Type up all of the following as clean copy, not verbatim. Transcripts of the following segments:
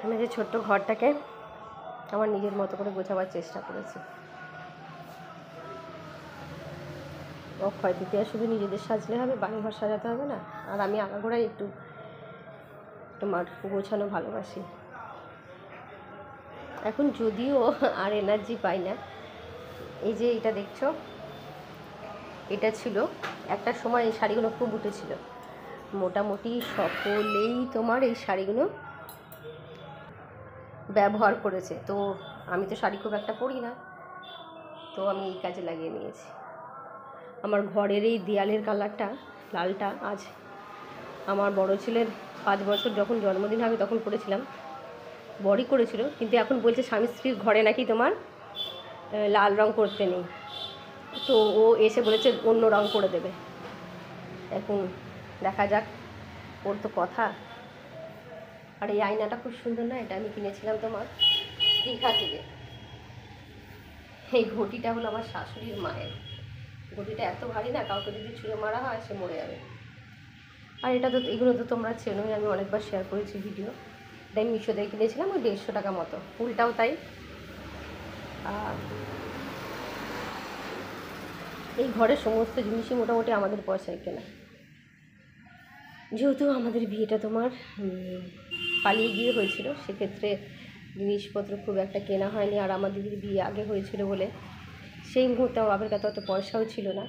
আমি যে ছোট্ট ঘরটাকে আমার নিজের মতো করে গোছাবার চেষ্টা করেছি। অক্ষয় তৃতীয়া শুধু নিজেদের সাজলে হবে, বাড়িঘর সাজাতে হবে না। আর আমি আগাগোড়াই একটু তোমার গোছানো ভালোবাসি। এখন যদিও আর এনার্জি পাই না। এই যে এটা দেখছো, এটা ছিল একটা সময়, এই শাড়িগুলো খুব উঠেছিল। মোটামুটি সকলেই তোমার এই শাড়িগুলো ব্যবহার করেছে। তো আমি তো শাড়ি খুব একটা পরি না, তো আমি এই কাজে লাগিয়ে নিয়েছি। আমার ঘরের এই দেয়ালের কালারটা লালটা আজ আমার বড় ছেলের 5 বছর যখন জন্মদিন হবে তখন করেছিলাম, বড়ই করেছিল। কিন্তু এখন বলছে স্বামী স্ত্রীর ঘরে নাকি তোমার লাল রং করতে নেই, তো ও এসে বলেছে অন্য রং করে দেবে। এখন দেখা যাক, ওর তো কথা। আর এই আয়নাটা খুব সুন্দর না, এটা আমি কিনেছিলাম তোমার দীঘা থেকে। এই ঘটিটা হলো আমার শাশুড়ির মায়ের। ঘটিটা এত ভারী না, কাউকে যদি ছুঁড়ে মারা হয় সে মরে যাবে। আর এটা তো, এগুলো তো তোমরা চেনোই, আমি অনেকবার শেয়ার করেছি ভিডিও। এটা আমি মিশো থেকে কিনেছিলাম, ওই 150 টাকা মতো। ফুলটাও তাই। আর এই ঘরের সমস্ত জিনিসই মোটামুটি আমাদের পয়সায় কেনা। যেহেতু আমাদের বিয়েটা তোমার পালিয়ে গিয়ে হয়েছিল, সেক্ষেত্রে জিনিসপত্র খুব একটা কেনা হয়নি। আর আমার দিদির বিয়ে আগে হয়েছিল বলে সেই মুহূর্তে আমার বাপের কাছে অত পয়সাও ছিল না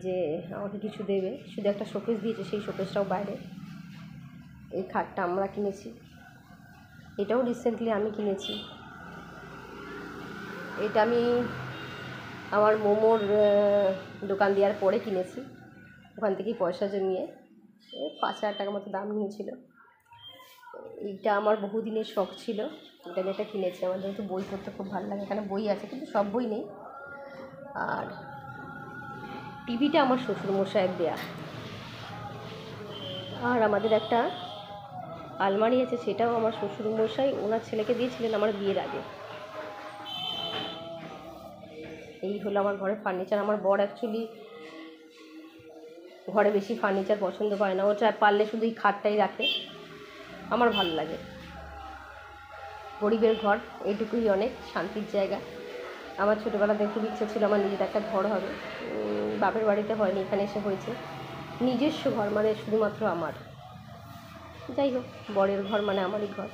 যে আমাকে কিছু দেবে। শুধু একটা শোকেস দিয়েছে, সেই শোকেসটাও বাইরে। এই খাটটা আমরা কিনেছি, এটাও রিসেন্টলি আমি কিনেছি। এটা আমি আমার মোমোর দোকান দেওয়ার পরে কিনেছি, ওখান থেকেই পয়সা জমিয়ে। 5,000 টাকা মতো দাম নিয়েছিল। এইটা আমার বহুদিনের শখ ছিল, এটা আমি একটা কিনেছি। আমার যেহেতু বই পড়তে খুব ভালো লাগে, এখানে বই আছে কিন্তু সব বই নেই। আর টিভিটা আমার শ্বশুরমশাইয়ের দেয়া। আর আমাদের একটা আলমারি আছে, সেটাও আমার শ্বশুরমশাই ওনার ছেলেকে দিয়েছিলেন আমার বিয়ের আগে। এই হলো আমার ঘরের ফার্নিচার। আমার বর অ্যাকচুয়ালি ঘরে বেশি ফার্নিচার পছন্দ করে না, ও চায় পারলে শুধু এই খাটটাই রাখে। আমার ভালো লাগে। গরিবের ঘর এইটুকুই অনেক শান্তির জায়গা। আমার ছোটোবেলাতে খুব ইচ্ছা ছিল আমার নিজের একটা ঘর হবে। বাপের বাড়িতে হয়নি, এখানে এসে হয়েছে। নিজস্ব ঘর মানে শুধুমাত্র আমার। যাই হোক, বরের ঘর মানে আমারই ঘর।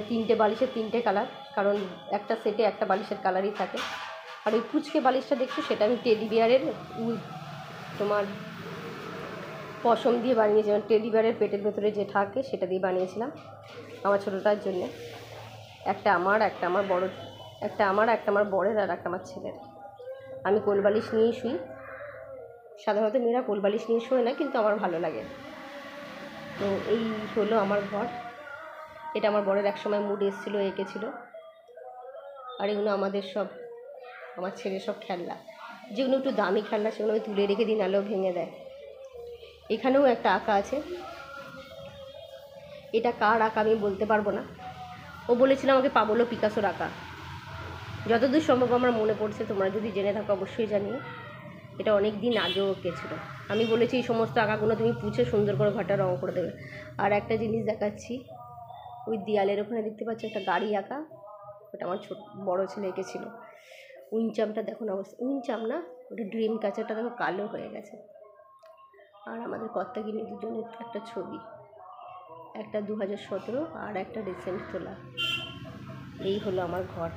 3টে বালিশের 3টে কালার, কারণ একটা সেটে একটা বালিশের কালারই থাকে। আর ওই পুচকে বালিশটা দেখছো, সেটা আমি টেডি বিয়ারের তোমার পশম দিয়ে বানিয়েছিলাম। টেডি বিয়ারের পেটের ভেতরে যে থাকে সেটা দিয়ে বানিয়েছিলাম আমার ছোটোটার জন্য। একটা আমার, একটা আমার বড়, একটা আমার, একটা আমার বরের, আর একটা আমার ছেলের। আমি কোলবালিশ নিয়েই শুই। সাধারণত মেয়েরা কোলবালিশ নিয়ে শোয় না, কিন্তু আমার ভালো লাগে। তো এই হলো আমার ঘর। এটা আমার বরের এক সময় মুড এসেছিলো, এঁকেছিল। আর এগুলো আমাদের সব, আমার ছেলের সব খেলনা। যেগুলো একটু দামি খেলনা সেগুলো আমি তুলে রেখে দিই, নাহলেও ভেঙে দেয়। এখানেও একটা আঁকা আছে, এটা কার আঁকা আমি বলতে পারবো না। ও বলেছিল আমাকে পাবলো পিকাসোর আঁকা। যতদূর সম্ভব আমার মনে পড়ছে, তোমরা যদি জেনে থাকো অবশ্যই জানিও। এটা অনেক দিন আগেও এঁকেছিল। আমি বলেছি এই সমস্ত আঁকাগুলো তুমি পুছে সুন্দর করে ঘরটা রঙ করে দেবে। আর একটা জিনিস দেখাচ্ছি, ওই দেয়ালের ওখানে দেখতে পাচ্ছি একটা গাড়ি আঁকা, ওটা আমার বড় ছেলে এঁকেছিল। উইনচামটা দেখো না অবস্থা, উইনচাম না, ওটা ড্রিম ক্যাচারটা দেখো কালো হয়ে গেছে। আর আমাদের কর্তাগিনী দুজনের একটা ছবি, একটা 2017 আর একটা রিসেন্ট তোলা। এই হলো আমার ঘর।